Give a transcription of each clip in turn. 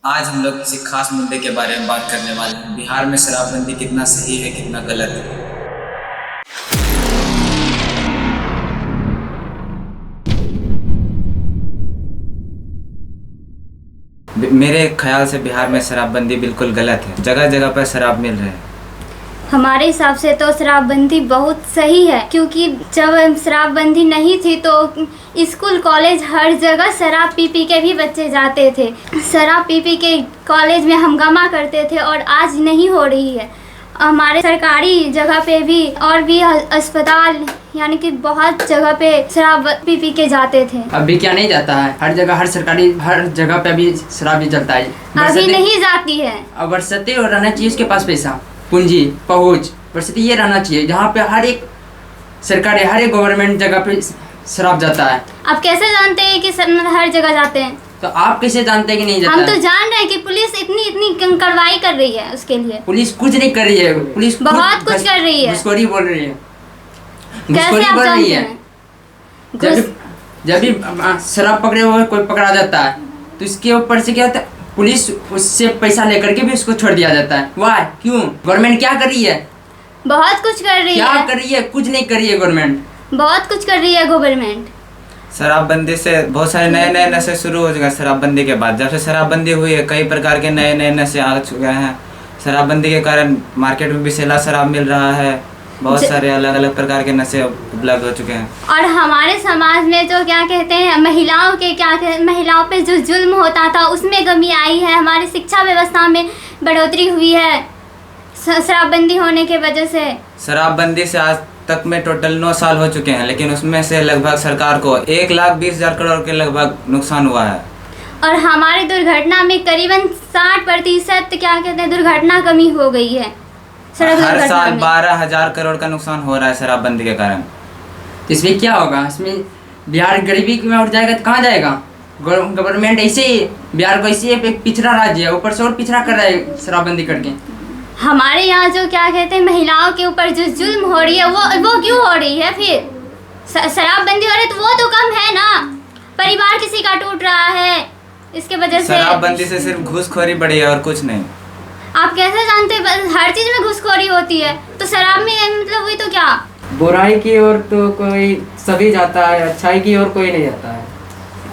आज हम लोग किसी खास मुद्दे के बारे में बात करने वाले हैं। बिहार में शराबबंदी कितना सही है, कितना गलत है। मेरे ख्याल से बिहार में शराबबंदी बिल्कुल गलत है। जगह जगह पर शराब मिल रहे हैं। हमारे हिसाब से तो शराबबंदी बहुत सही है, क्योंकि जब शराबबंदी नहीं थी तो स्कूल कॉलेज हर जगह शराब पी के भी बच्चे जाते थे। शराब पी के कॉलेज में हंगामा करते थे और आज नहीं हो रही है। हमारे सरकारी जगह पे भी और भी अस्पताल यानी कि बहुत जगह पे शराब पी के जाते थे। अभी क्या नहीं जाता है? हर जगह हर सरकारी हर जगह पे अभी शराब ही चलता है। अभी नहीं जाती है। अब बरसते और रहना चाहिए उसके पास पैसा, पूंजी, पहुँच, बरसती ये रहना चाहिए जहाँ पे हर एक सरकारी हर एक गवर्नमेंट जगह पे शराब जाता है। आप कैसे जानते हैं कि हर जगह जाते हैं? तो आप कैसे जानते हैं कि नहीं जाता हम तो है? जान रहे हैं कि पुलिस इतनी कार्रवाई कर रही है उसके लिए। पुलिस कुछ नहीं कर रही है। पुलिस बहुत कुछ कर रही है। घुसखोरी बोल रही है। कैसे आप जानते हैं? जब भी शराब पकड़े हुए कोई पकड़ा जाता है तो इसके ऊपर से क्या होता है, पुलिस उससे पैसा लेकर के भी उसको छोड़ दिया जाता है। वाह, क्यों? गवर्नमेंट क्या कर रही है? बहुत कुछ कर रही है। क्या कर रही है? कुछ नहीं कर रही है गवर्नमेंट। बहुत कुछ कर रही है गवर्नमेंट। शराबबंदी से बहुत सारे नए नए नशे शुरू हो चुके। शराबबंदी के बाद जब से शराबबंदी हुई है कई प्रकार के नए नए नशे आ चुके हैं। शराबबंदी के कारण मार्केट में विषैला शराब मिल रहा है। बहुत सारे अलग अलग प्रकार के नशे उपलब्ध हो चुके हैं। और हमारे समाज में जो क्या कहते हैं महिलाओं पे जो जुल्म होता था उसमें कमी आई है। हमारी शिक्षा व्यवस्था में बढ़ोतरी हुई है शराबबंदी होने के वजह से। शराबबंदी से आज तक में टोटल 9 साल हो चुके हैं, लेकिन उसमें से लगभग सरकार को 1,20,000 करोड़ के लगभग नुकसान हुआ है। और हमारी दुर्घटना में करीबन 60% क्या कहते हैं दुर्घटना कमी हो गई है। हर साल 12,000 करोड़ का नुकसान हो रहा है शराबबंदी के कारण। तो इसमें क्या होगा? इसमें बिहार गरीबी में उठ जाएगा तो कहाँ जाएगा? गवर्नमेंट ऐसे ही बिहार को ऐसे एक पिछड़ा राज्य है, ऊपर से और पिछड़ा कर रहा है शराबबंदी करके। हमारे यहाँ जो क्या कहते हैं महिलाओं के ऊपर जो जुल्म हो रही है वो क्यों हो रही है? फिर शराबबंदी हो रही है तो वो तो कम है ना। परिवार किसी का टूट रहा है इसके वजह से। शराबबंदी से सिर्फ घूसखोरी बढ़ी है और कुछ नहीं। आप कैसे जानते हैं? हर चीज में घुसखोरी होती है तो शराब में मतलब हुई तो क्या? बुराई की ओर तो कोई सभी जाता है, अच्छाई की ओर कोई नहीं जाता है।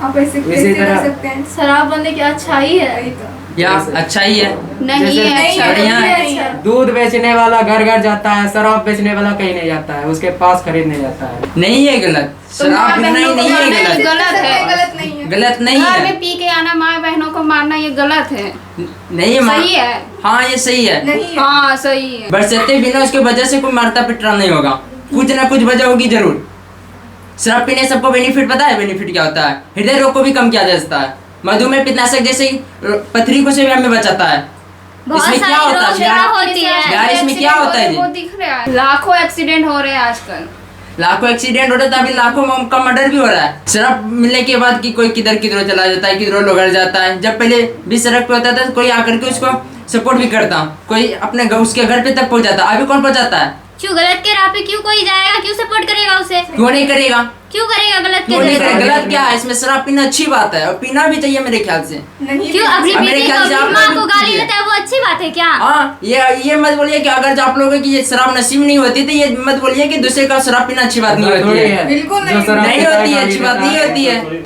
आप ऐसे कैसे कर सकते हैं? शराबबंदी की अच्छाई है या अच्छा ही है? नहीं है, बढ़िया है। दूध बेचने वाला घर घर जाता है, शराब बेचने वाला कहीं नहीं जाता है, उसके पास खरीदने जाता है। नहीं है गलत, शराब पीना नहीं है गलत। गलत है। गलत नहीं है। गलत नहीं घर है। में पी के आना, माँ बहनों को मारना ये गलत है। नहीं सही है। हाँ ये सही है। नहीं है। हाँ सही है। बरसते बिना उसके वजह से कोई मारता पिटरा नहीं होगा। कुछ ना कुछ वजह होगी जरूर। शराब पीने सबको बेनिफिट पता है। बेनिफिट क्या होता है? हृदय रोग को भी कम किया जा सकता है। मधुमेह, पित्तनाशक जैसे पथरी को से भी हमें बचाता है। इसमें क्या होता है यार? इसमें क्या होता है? वो दिख रहा है। लाखों एक्सीडेंट हो रहे हैं आजकल। लाखों एक्सीडेंट हो रहा था, अभी लाखों का मर्डर भी हो रहा है शराब मिलने के बाद। कि कोई किधर किधर चला जाता है, किधर लोग जाता है। जब पहले भी सड़क पे होता था कोई आकर के उसको सपोर्ट भी करता, कोई अपने उसके घर पे तक पहुंचाता। अभी कौन पहुंचाता है? क्यों गलत के राह पे क्यों कोई जाएगा? क्यों सपोर्ट करेगा उसे? क्यों नहीं करेगा? क्यों करेगा गलत के क्यों नहीं राह पे? करेगा? गलत क्या है इसमें? शराब पीना अच्छी बात है और पीना भी चाहिए मेरे ख्याल से। नहीं क्यों अपनी अब मेरे बेटी ख्याल से को आप अपनी माँ लोग को गाली पीजिए। देता है वो अच्छी बात है क्या? हाँ, ये मत बोलिए कि अगर आप लोगों की ये शराब नसीब नहीं होती तो ये मत बोलिए कि दूसरे का शराब पीना अच्छी बात नहीं होती है। बिल्कुल नहीं। नहीं होती है, अच्छी बात नहीं होती है।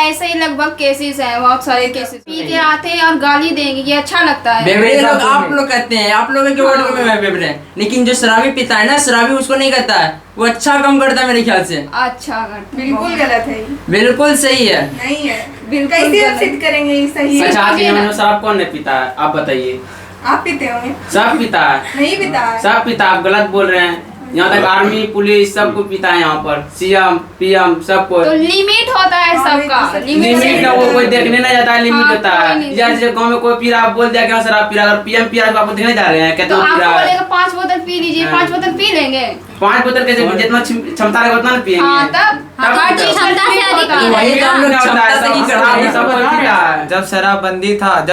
ऐसे ही लगभग केसेस है, बहुत सारे केसेस। पी के आते हैं और गाली देंगे, ये अच्छा लगता है। बेवड़े लोग आप लोग कहते हैं, आप लोगों के वर्ड में मैं बेवड़े। लेकिन जो शराबी पीता है ना, शराबी उसको नहीं कहता है, वो अच्छा काम करता है मेरे ख्याल से। अच्छा करते हैं। बिल्कुल गलत है। बिल्कुल सही है। नहीं है। बिल्कुल कैसे आप गलत। सिद्ध करेंगे ये सही है? अच्छा, आज के जमाने में शराब कौन नहीं पीता है? आप बताइए। आप पीते होंगे। सब पीता है। नहीं पीता है। सब पीता है। आप गलत बोल रहे हैं। यहाँ तक आर्मी पुलिस सबको पीता है। यहाँ पर सीएम पीएम सबको। तो लिमिट होता है सबका। लिमिट का वो कोई देखने नहीं जाता है। लिमिट हाँ, होता कोई है। नहीं। या जैसे गाँव में कोई पी रहा, आप बोल दिया कि हाँ शराब पी रहा, अगर पीएम पी रहा तो आपको देखने जा रहे हैं, कहते तो हो पी आपको रहा है। बोलेगा 5 बोतल पी लीजिए, हाँ। 5 बोतल पी लेंगे। 5 बोतल कैसे? जितना क्षमता रहेगा उतना ना पिएंगे। हाँ तब हर चीज क्षमता से limit अधिक होता है। वही तो हम लोग क्षमता से ही कर रहे हैं। सब कोई पीता है। जब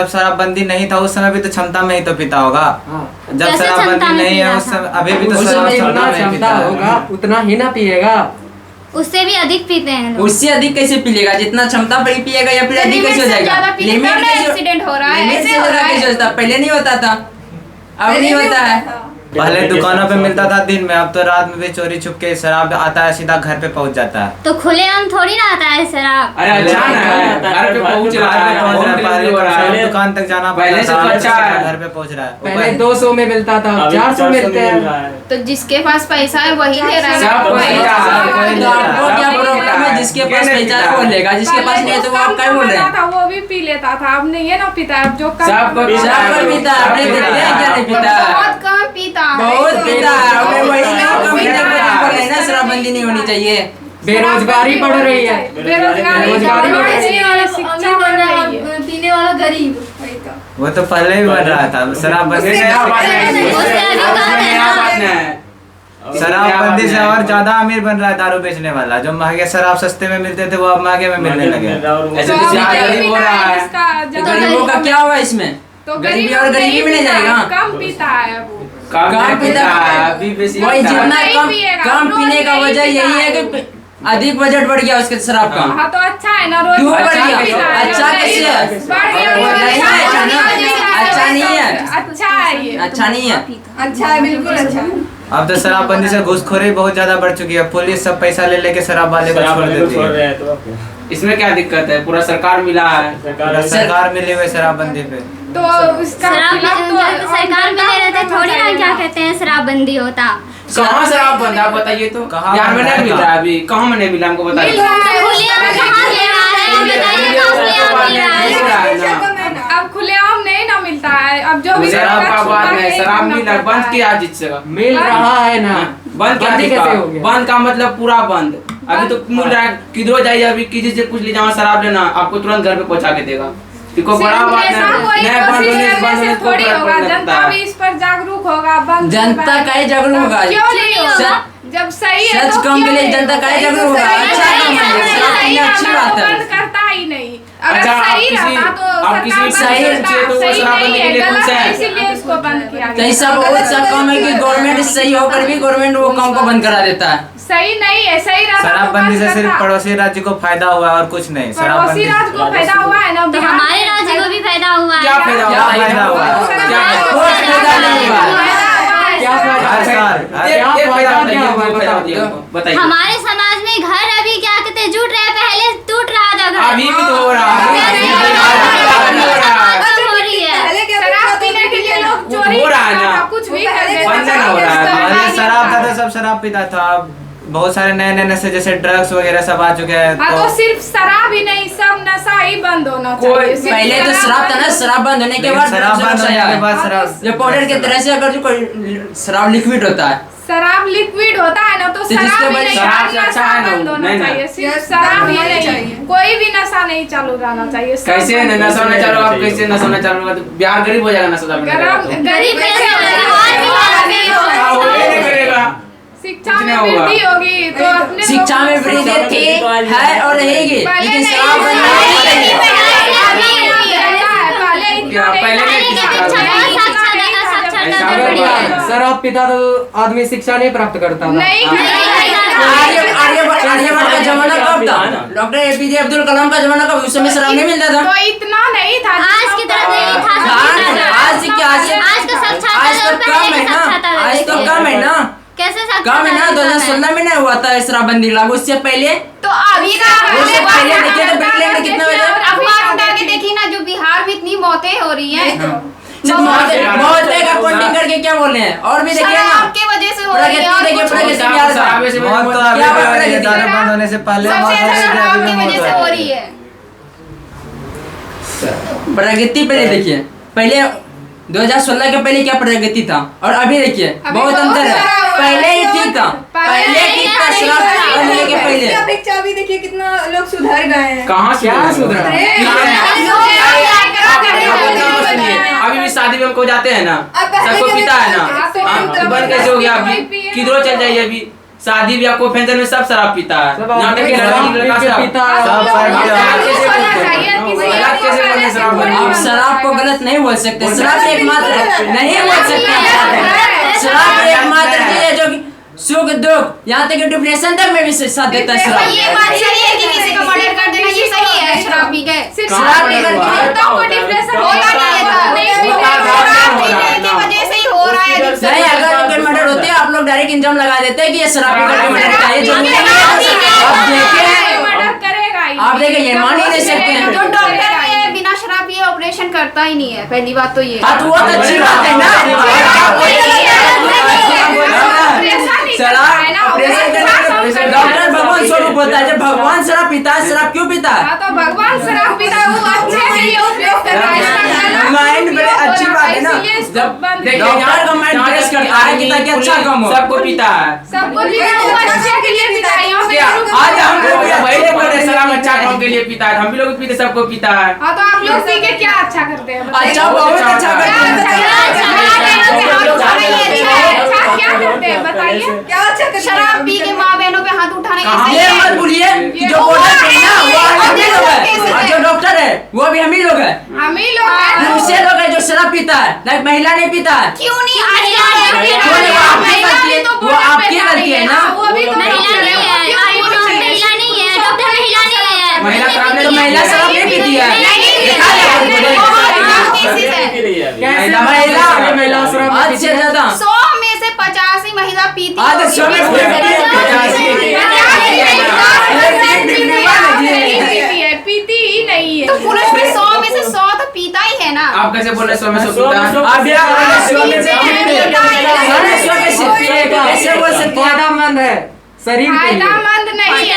शराबबंदी नहीं था उस समय भी तो क्षमता में ही तो पीता होगा। जब जैसे क्षमता शराबबंदी में नहीं है पीता उस था। समय अभी भी तो उस समय क्षमता जितना में क्षमता पीता है। होगा उतना ही ना पिएगा। उससे भी अधिक पीते हैं लोग। उससे अधिक कैसे पी लेगा? जितना क्षमता पर ही पिएगा या फिर अधिक कैसे हो जाएगा? लिमिट से एक्सीडेंट हो रहा है, लिमिट से ऐसे हो ज्यादा रहा कैसे है। होता? पहले नहीं होता था, अब नहीं होता है। पहले दुकानों पे मिलता था दिन में, अब तो रात में भी चोरी छुप के शराब आता है, सीधा घर पे पहुंच जाता है। तो खुलेआम थोड़ी ना आता है शराब। अरे अच्छा है, घर पे पहुंच रहा है, पहुंच रहा है, पहले हो रहा तो है। दुकान तक जाना पहले पड़ता से तो था, अच्छा है। घर पे पहुंच रहा है। पहले 200 में मिलता था, 400 मिलते हैं। तो जिसके पास पैसा है वही ले रहा है। सबको पैसा- लेता है। तो आपको क्या प्रॉब्लम है? जिसके पास पैसा है वो लेगा, जिसके पास नहीं है तो वो आप क्या बोल रहे हैं? था वो भी पी लेता था, अब नहीं है ना पीता है, अब जो कम सबको शराब पर पीता है, आपने पीते हैं क्या नहीं पीता? बहुत कम पीता है। बहुत पीता है, आपने वही नहीं कम पीने को बोल रहे हैं ना, शराबबंदी नहीं होनी चाहिए। बेरोजगारी बढ़ रही है। बेरोजगारी बेरोजगारी बढ़ रही है। पीने वाला शिक्षा बढ़ रही है। पीने वाला गरीब। वही तो। वो तो पहले ही बन रहा था, शराबबंदी से शराबबंदी से और ज्यादा अमीर बन रहा है दारू बेचने वाला। जो महंगे शराब सस्ते में मिलते थे वो अब महंगे में मिलने लगे। ऐसे तो ज्यादा गरीब हो रहा है। तो गरीबों का क्या होगा इसमें? तो गरीबी और गरीबी में नहीं जाएगा। कम पीता है वो। कम पीता है, अभी बेसी वही पीता है। जितना नहीं कम पिएगा, कम रोज पीने का नहीं वजह पीता यही है है। कि अधिक बजट बढ़ गया उसके शराब का। हाँ तो अच्छा है ना, रोज क्यों बढ़ अच्छा गया? पीता है। अच्छा कैसे है? बढ़ गया वो नहीं अच्छा है, अच्छा नहीं है। अच्छा नहीं है। अच्छा है ये। अच्छा नहीं है। अच्छा है, बिल्कुल अच्छा है। अब तो शराबबंदी से घूसखोरी बहुत ज्यादा बढ़ चुकी है। पुलिस सब पैसा ले लेके शराब वाले को छोड़ देती है। इसमें क्या दिक्कत है? पूरा सरकार मिला है। पूरा सरकार मिली हुई शराबबंदी पे। तो इसका शराब खिलाफ तो सरकार में ले रहते थोड़ी ना क्या कहते हैं शराबबंदी होता। कहाँ शराब बंद है आप बताइए तो? कहाँ बिहार में बंद है? नहीं मिल रहा है अभी, कहाँ में नहीं मिला हमको बताइए। खुलेआम कहाँ ले रहा है? बताइए कहाँ खुलेआम मिल रहा है? अब खुलेआम नहीं ना मिलता है। अब जो भी शराब का बात नहीं, छुपा के शराब करना मिल पड़ता बंद है। किया जिस जगह। मिल रहा है ना। बंद क्या बंद दिखा? कैसे हो गया? बंद का मतलब पूरा बंद। अभी तो मिल रहा है, किधर जाइए अभी किसी से पूछ लीजिए वहाँ शराब लेना, आपको तुरंत घर पे पहुँचा के देगा। कोई बड़ा बात ऐसा कोई नहीं। नया बंद कोशिश होने से करने बंद से होने से थोड़ी कोई होगा। फर्क नहीं जनता पड़ता भी है। इस पर जागरूक होगा। बंद जनता का ही जागरूक होगा। क्यों नहीं होगा? सच- जब सही है सच तो काम के क्यों लिए नहीं जनता का ही होगा? जागरूक होगा। सही अच्छा नहीं काम है, है, शराब सही पीना अच्छी रहता बात तो है। बंद करता ही नहीं। अगर अच्छा, आप सही किसी- रहता तो आप सरकार किसी बंद सही करता। से तो वो सही शराब नहीं बंद है, के लिए गलत खुश है, है। इसीलिए उसको बंद किया तो गया। ऐसा बहुत सा काम है कि गवर्नमेंट सही होकर भी गवर्नमेंट वो काम को बंद करा देता है। सही नहीं है, सही रहता तो शराबबंदी से बंद सिर्फ करता। पड़ोसी राज्य को फायदा हुआ है और कुछ नहीं। पड़ोसी शराबबंदी राज्य को फायदा हुआ है ना। तो बिहार हमारे राज्य को भी फायदा हुआ क्या है। फायदा क्या हुआ? फायदा हुआ? क्या फायदा? कोई फायदा नहीं हुआ। क्या फायदा? हर साल ये फायदा बताइए, क्या हुआ? कोई फायदा बताइए हमको, बताइए। हमारे समाज में घर अभी क्या कहते हैं जुट रहे, पहले टूट रहा था घर। अभी भी तो हो रहा है। अभी अभी भी हो रहा है। अब हो रही है। शराब पीने के लिए लोग चोरी हो रहा है करता ना। था, कुछ भी कर देता बंद था। नहीं हो रहा है। पहले शराब था तो सब शराब पीता था। अब बहुत सारे नए नए नशे जैसे ड्रग्स वगैरह सब आ चुके हैं। हाँ तो सिर्फ शराब ही नहीं, सब नशा ही बंद होना कोई- चाहिए। सिर्फ पहले तो शराब था ना, शराब बंद होने के लेकिन बाद शराब बंद drugs होने आया के है। बाद हाँ, शराब जो पाउडर की तरह से अगर जो कोई शराब लिक्विड होता है शराब लिक्विड होता है ना, तो जिसके शराब ही वजह नहीं, शराब हर से अच्छा नशा है ना, बंद होना नहीं ना। चाहिए। सिर्फ शराब ही नहीं, कोई भी नशा नहीं चालू रहना चाहिए। सब कैसे बंद नशा होना होना चालू होगा? कैसे नशा होना चालू होगा? तो बिहार गरीब हो जाएगा नशा चालू चाहिए। रहेगा तो। गरीब कैसे होगा? हाँ, वो ये नहीं करेगा। शिक्षा कुछ में नहीं होगा। वृद्धि होगी तो अपने शिक्षा में लोगों को वृद्धि थी, है और रहेगी, पहले लेकिन नहीं शराब बंद नहीं पहले करेगी। पहले नहीं शराब पीता तो आदमी शिक्षा नहीं प्राप्त करता था। नहीं आर्यभट्ट का जमाना कब था? डॉक्टर एपीजे अब्दुल कलाम का जमाना कब? उस समय शराब नहीं मिलता था। तो इतना नहीं था आज की तरह नहीं था। आज क्या? आज का साक्षरता आज तो दर पहले कम है की ना, साक्षरता दर आज तो देखिए। कम है ना, कैसे कम है ना। 2016 में नहीं हुआ था शराबबंदी लागू, उससे पहले तो अभी का उससे पहले देखिए तो ब्रिटेन में कितना बजे अखबार उठा के देखिए ना, जो बिहार में इतनी मौतें हो रही हैं बहुत का काउंटिंग करके क्या बोल रहे हैं? और भी देखिए ना, शराब के वजह से हो रही है। प्रगति देखिए, प्रगति बिहार का मौत तो अभी क्या भी हो बात रही है। है? दारू बंद होने से पहले मौत सबसे हो रही ज्यादा थी, शराब अभी की भी मौत वजह से हो हो रही रही है। है। प्रगति पहले देखिए, पहले 2016 के पहले क्या प्रगति था और अभी देखिए अभी बहुत बहुत अंतर है। सारा हुआ है। पहले ही ठीक था, पहले ठीक था शराब बनने के पहले। अपेक्षा भी देखिए कितना लोग सुधर गए हैं। कहाँ क्या सुधरा? अभी भी शादी में हमको जाते हैं ना, अब पहले सबको के पीता है ना। अब तो हाँ, हम बंद कैसे हो गया? अभी कोई पिए किधरों चल जाइए, अभी शादी ब्याह को फंक्शन में सब शराब पीता है। सब यहाँ तक कि शराब लड़का पी के पीता है। सब आप शराब को गलत नहीं बोल सकते। शराब एकमात्र नहीं बोल सकते। शराब एकमात्र चीज है जो सुख दुख यहाँ तक कि डिप्रेशन तक में भी साथ देता है शराब। ये बात सही है कि किसी को मर्डर कर देना ये सही है शराब पी के? शराब पी कर औरतों को डिप्रेशन होना नहीं था, शराब पीने की वजह से ही हो रहा है। नहीं, अगर कोई मर्डर होते हैं आप लोग डायरेक्ट इंजाम लगा देते हैं कि ये शराब पी करके मर्डर किया है, जो नहीं है। मर्डर करेगा ही। आप देखें ये मान ही नहीं सकते हैं। जो डॉक्टर है बिना शराब पिए ऑपरेशन करता ही नहीं है, पहली बात तो ये। हाँ तो वो तो अच्छी बात है ना। डॉक्टर भगवान स्वरूप होता है, जब भगवान शराब पीता है, शराब क्यों पीता है? हाँ तो भगवान शराब पीता है, वो अच्छे के लिए उपयोग कर रहा है। माइंड बड़े अच्छी बात है ना, जब डॉक्टर का माइंड फ्रेश करता है कि ताकि अच्छा काम हो। सबको पीता है। सबको पीता है, वो अच्छे के लिए पीता है। यहाँ पे आज हम लोग वही बोल रहे शराब अच्छा काम के लिए पीता है, हम भी लोग पीते, सबको पीता है। हाँ तो आप लोग पी के क्या अच्छा करते हैं? अच्छा, बहुत अच्छा करते हैं। क्या करते हैं बताइए? क्या अच्छा करते हैं? शराब पी के माँ बहनों पे हाथ उठाने के ये मत भूलिए कि जो बॉर्डर पे है ना वो हम ही लोग हैं, और जो डॉक्टर है वो भी हम ही लोग हैं। हम ही लोग हैं। दूसरे लोग हैं जो शराब पीता है, लाइक महिला नहीं पीता है। क्यों नहीं? वो आपकी गलती है ना। वो भी तो महिला नहीं है, महिला नहीं है, डॉक्टर महिला नहीं है। महिला शराब तो महिला शराब नहीं पीती है। महिला शराब आज से ज्यादा 100 में से 85 महिला पीती आज होगी। 100 में पीती ही नहीं है। तो पुरुष भी 100 में से 100 तो पीता ही है ना। आप कैसे बोल रहे 100 में 100 पीता है? आप ऐसे बोल सकते हैं। फायदामंद है शरीर के लिए। फायदामंद नहीं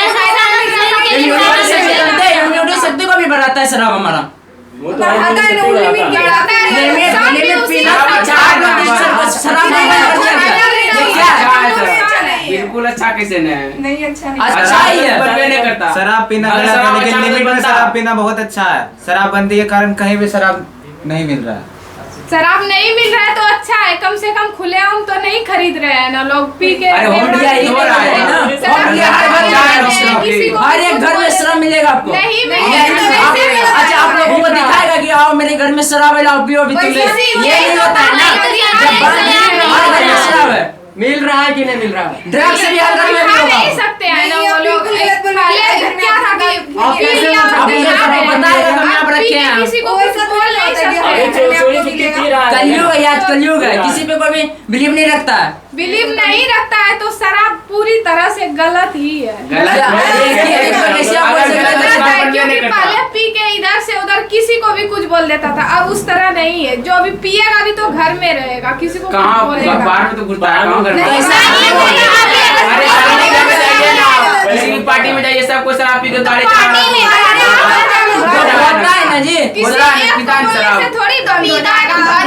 है, इम्यूनिटी शक्ति को भी बढ़ाता है शराब हमारा। बढ़ाता है ना, लिमिट के बढ़ाता है। शराब नहीं बिल्कुल अच्छा कैसे नहीं अच्छा नहीं। अच्छा ही है। नहीं करता। शराब पीना अगर गलत है, शराब लेकिन अच्छा लिमिट में बनता। शराब पीना बहुत अच्छा है। शराबबंदी के कारण कहीं भी शराब नहीं मिल रहा है। शराब नहीं मिल रहा है तो अच्छा है, कम से कम खुलेआम तो नहीं खरीद रहे हैं ना लोग पी के। अरे हो गया ही हो रहा है ना। शराब हो गया हर घर में किसी को- हर एक घर में शराब मिलेगा आपको। नहीं अच्छा आप लोगों को दिखाएगा कि आओ मेरे घर में शराब है, लाओ पियो भी तुम। ये नहीं होता है ना। जब हर घर में शराब है, मिल रहा है कि नहीं मिल रहा है? ड्रग्स भी हर घर में भी खा होगा। नहीं सकते हैं ना वो लोग। पहले क्या था कि आप कैसे आप मुझे पता है हम यहाँ पर रखे हैं। किसी को कुछ बोल नहीं सकते। कलयुग है, आज कलयुग है, किसी पे कोई भी बिलीव नहीं रखता है। बिलीव नहीं रखता है तो शराब पूरी तरह से गलत ही है। कैसे आप बोल सकते हैं? क्योंकि पहले पी के इधर से उधर किसी को भी कुछ बोल देता था, अब उस तरह नहीं है। जो अभी पिएगा भी तो घर में रहेगा, किसी को कुछ कहाँ बोलेगा। बाहर में तो घुसता है, कहाँ घर में? नहीं, अरे शादी घर में जाइए ना, किसी की पार्टी में जाइए, सबको शराब पी के गाड़ी चला होता है ना जी। किसी बोला एक पिता ने को शराब। से थोड़ी बंद हो जाएगा। कहाँ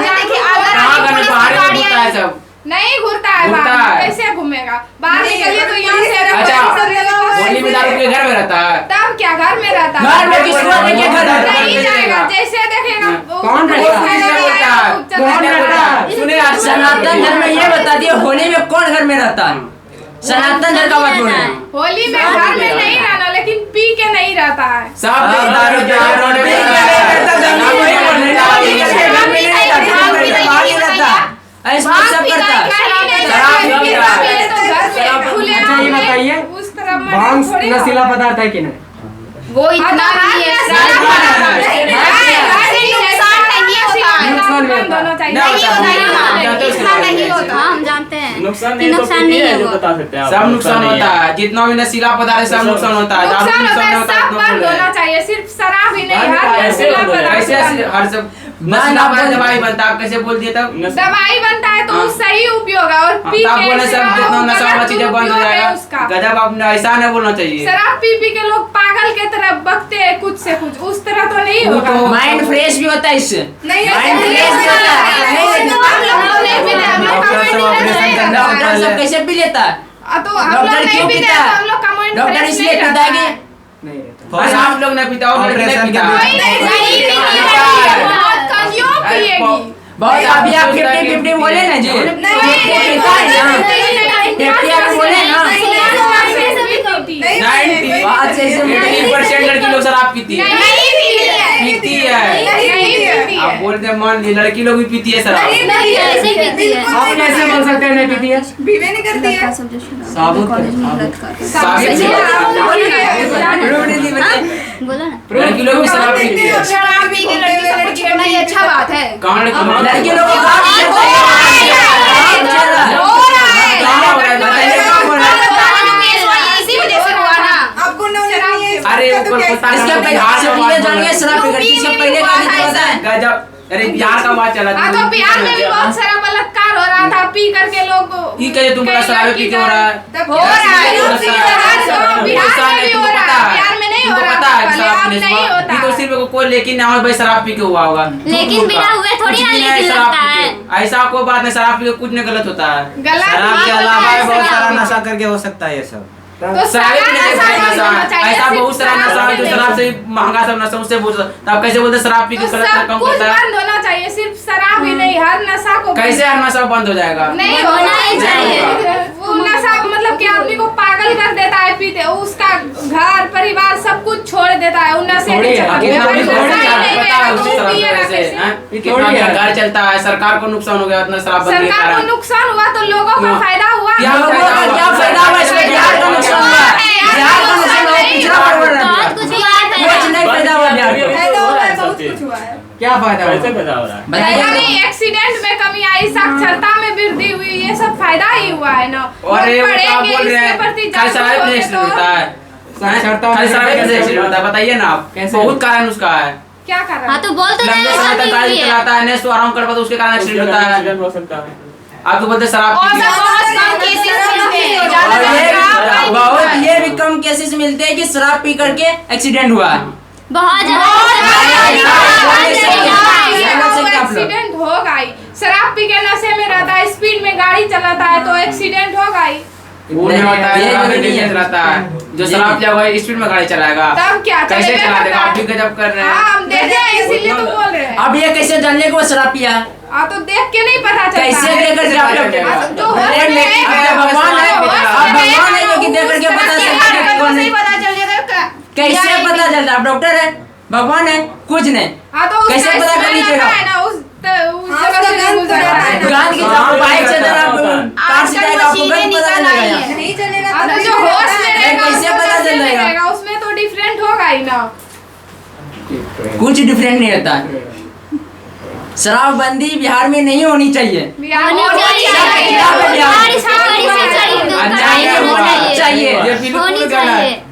घर में बाहर में घूमता है सब। नहीं घूरता है घूरता बाहर, है। कैसे घूमेगा? बाहर निकलिए तो यहाँ से अच्छा होली में दारू के घर में रहता है। तब क्या घर में रहता है? घर में किसको लेके घर में? नहीं जाएगा, जैसे देखेगा कौन रहता है? सुने आज सनातन धर्म में ये बता दिए होली में कौन घर में रहता है? सनातन धर्म का बात बोल रहे हैं। होली में घर में नहीं रहना, लेकिन पी के नहीं रहता है। सब दारू के घर में ऐसा सब करता है। अच्छा ये बताइए, उस तरह भांग नशीला पदार्थ है कि नहीं? वो इतना भी है, हाँ हम जानते हैं नुकसान कि नहीं तो नुकसान फिर नहीं ये है है जो वो। बता सकते हैं आप। सब नुकसान होता है, जितना भी नशीला पदार्थ है सब नुकसान होता है। दारू नुकसान होता है, नुकसान सब होता बंद होना चाहिए, सिर्फ शराब ही नहीं, बंद हर कैसे नशीला बंद होएगा? पदार्थ कैसे बंद। हर सब नशीला पदार्थ दवाई बनता है, आप कैसे बोल दिए तब? दवाई बनता है तो हाँ। सही उपयोग है, और पी आप के बोले सब सिवा जितना वो नशा वाला गलत चीजें बंद हो उपयोग है जाएगा। उसका। गजब आपने ऐसा नहीं बोलना चाहिए। शराब पी पी के लोग पागल के तरह बकते हैं कुछ से कुछ, उस तरह तो नहीं वो होगा। तो माइंड फ्रेश भी होता है इससे। नहीं माइंड फ्रेश भी होता है। डॉक्टर सब कैसे पी लेता है? तो हम लोग डॉक्टर नहीं क्यों पीते पीता हैं, है? तो हम लोग का माइंड डॉक्टर फ्रेश इसलिए नहीं पीता है रहता कि नहीं रहता। अरे आप लोग नहीं पीता हो, ऑपरेशन नहीं के पीता। बीच- बहुत अभी आप 50-50 बोले ना जी। 50 पीता है ना। 50 आप बोले ना। 90 80% लड़की लोग शराब पीती है। पीती है। आप बोलते हैं मान ली लड़की लोग भी पीती है शराब। नहीं ऐसे पीती है। आप कैसे बोल सकते हैं नहीं पीती है? बीवे नहीं करती है। साबुत बोलो ना। लड़की लोग भी शराब पीती है। शराब पी के लड़की सबको छेड़ना ये अच्छा बात है। कहाँ लड़की लोग को इसी वजह से हुआ ना। आपको अरे इसके पहले जानिए शराब पी करके इसके पहले का भी पता है। गजब। अरे बिहार का बात चला हाँ तो बिहार में भी बहुत सारा बलात्कार हो रहा था पी करके लोग। ये कहे तुम बड़ा शराब पी के हो रहा है। हो रहा है बिहार में भी हो रहा है, बिहार में नहीं हो रहा था पहले, अब नहीं होता। ये तो सिर्फ कोई लेकिन ना हो भाई शराब पी के हुआ होगा। लेकिन बिना हुए थोड़ी ना लेकिन लगता है। ऐसा कोई बात नहीं, शराब पी के कुछ नहीं गलत होता है। गलत शराब के बात अलावा होता है, बहुत सारा शराब। नशा करके हो सकता है ये सब। तो शराब भी नहीं नशा है, नहीं होना चाहिए, ऐसा सिर्फ बहुत सारा नशा है जो नहीं। शराब से महंगा सब नशा उससे बोल तो आप कैसे बोलते शराब पी के तो गलत सब कम कुछ करता है? बंद होना चाहिए, सिर्फ शराब ही नहीं, हर नशा को बंद- कैसे हर नशा बंद हो जाएगा? नहीं होना ही चाहिए। वो नशा मतलब कि आदमी को पागल कर देता है पीते, उसका घर परिवार सब कुछ छोड़ देता है उन नशे थोड़ी के है, चक्कर में। कितना अगर भी नशा ही थोड़ी नहीं पता है रहेगा उसी तो शराब की पिएगा वजह से, कैसे? हैं? कितना थोड़ी है। घर चलता है, सरकार को नुकसान हो गया उतना शराबबंदी के सरकार को कारण। नुकसान हुआ तो लोगों का हाँ। फायदा हुआ। क्या लोगों का क्या फायदा हुआ इसमें? बिहार का नुकसान हुआ। बिहार का नुकसान हुआ, पिछड़ा पड़ रहा है। बहुत कुछ हुआ है कुछ पहले। नहीं फायदा हुआ बिहार को। फायदा हुआ है, बहुत कुछ हुआ है। क्या फायदा हुआ? बताइए यानी एक्सीडेंट में कमी आई, साक्षरता में वृद्धि हुई, ये सब फायदा ही हुआ है ना। अरे लोग वो क्या पढ़ेंगे, बोल रहे इसके प्रति हैं? खाली शराब जागरूक में होंगे एक्सीडेंट होता है। साक्षरता खाली में शराब में कैसे एक्सीडेंट होता है, बताइए ना आप। कैसे? बहुत कारण उसका है। क्या कर रहा हाँ तो बोल तो लंबे रहे समय तक हैं गाड़ी सभी है। चलाता है, नेस तो आराम कर पाता, उसके कारण एक्सीडेंट होता है। आप तो बोलते हैं शराब और पी के। बहुत कम केसेस मिलते हैं। और ये भी कम केसेस मिलते हैं कि शराब पी करके एक्सीडेंट हुआ है। बहुत एक्सीडेंट होगा ही। शराब पी के नशे में रहता है, स्पीड में गाड़ी चलाता है तो एक्सीडेंट होगा ही। वो नहीं होता है, ये शराब नहीं नहीं है। चलाता है। जो शराब पिया हुआ है स्पीड में गाड़ी चलाएगा। तब क्या कैसे चलेगा चला देगा? करता आप भी है? गजब कर रहे हाँ हैं। हम देख रहे हैं, इसीलिए तो बोल रहे हैं। अब ये कैसे जान ले कि वो शराब पिया है? तो देख के नहीं पता चलता कैसे है। देख करके आप लोग हाँ, तो जो होश अरे में लेकिन है, अब भगवान है, जो होश अब में भगवान है जो कि देख करके उस पता तरह चलता है कि कौन है। पता चल जाएगा कैसे पता चलता है? आप डॉक्टर है, भगवान है, कुछ नहीं। हाँ तो उसका कैसे पता कर smell लीजिएगा? आता है ना, उस जगह से गुजर रहा है ना। गांध की तरफ बाइक से जरा आप कार से जाएगा आपको मशीनें गलत पता निकल आई चलेगा। हैं। नहीं चलेगा हाँ, तो जो होश में रहेगा कैसे उसका पता नशे में चलेगा? रहेगा, उसमें तो डिफरेंट होगा ही ना। कुछ डिफरेंट नहीं रहता है। शराबबंदी बिहार में नहीं होनी चाहिए। बिहार में होनी होनी चाहिए। चाहिए। हमारी सरकारी से चाहिए। चाहिए। ये बिल्कुल होनी गलत। चाहिए।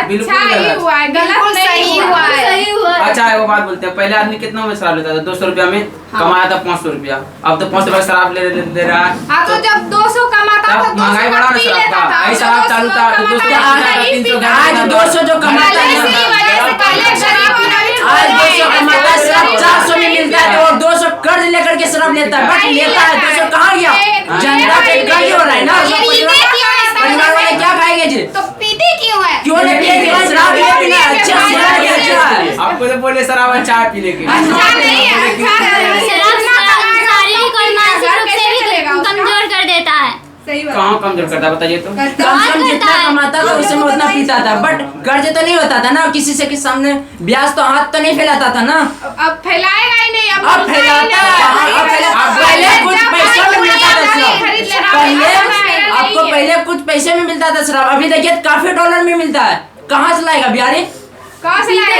बिल्कुल अच्छा ही गलत। हुआ है, गलत बिल्कुल नहीं सही हुआ हुआ है। है। सही हुआ है। अच्छा है वो बात बोलते हैं, पहले आदमी कितना में शराब लेता था? 200 रुपया में कमाया था 500 रुपया। अब तो 500 रुपया शराब ले रहा है। हाँ तो जब 200 कमाता था तब महंगाई 200 बढ़ा का ना पी शराब लेता का। था। ऐसा शराब चालू था तो 200 कमाता था, का नहीं 300 पीता आज था। 200 जो कमाता पहले है इसी वजह से पहले गरीब होना भी छोड़ आज रहे 200 हैं। कमाता है, शराब 400 में मिलता है और 200 कर्ज लेकर के शराब लेता है। बट नहीं लेता है लेता 200 है। कहाँ गया? ये- जनता पे ये- कर्ज हो रहा है ना। ये सब पीते क्यों है? परिवार वाले क्या खाएंगे जी? तो पीते क्यों है? क्यों नहीं पिएंगे? शराब ये पीना अच्छा है, शराब ये अच्छा है। आपको तो बोले शराब चाय पी लेके अच्छा नहीं है, अच्छा नहीं है। शराब शारीरिक और मानसिक घर रूप से कैसे भी चलेगा उसका? कमजोर कर देता है। सही बात। कहाँ कमजोर करता है बताइए तो? कम से कम जितना कमाता था उसमें उतना पीता था। बट कर्ज तो नहीं होता था ना किसी से के सामने, ब्याज तो हाथ तो नहीं फैलाता था ना। अब फैलाएगा ही नहीं, अब मिलता ही फैलाता नहीं। है। अब पहले कुछ पैसे में मिलता था शराब। पहले कुछ पैसे में मिलता था शराब। अभी देखिए काफी डॉलर में मिलता है। कहाँ से लाएगा बिहारी? कहाँ से लाएगा?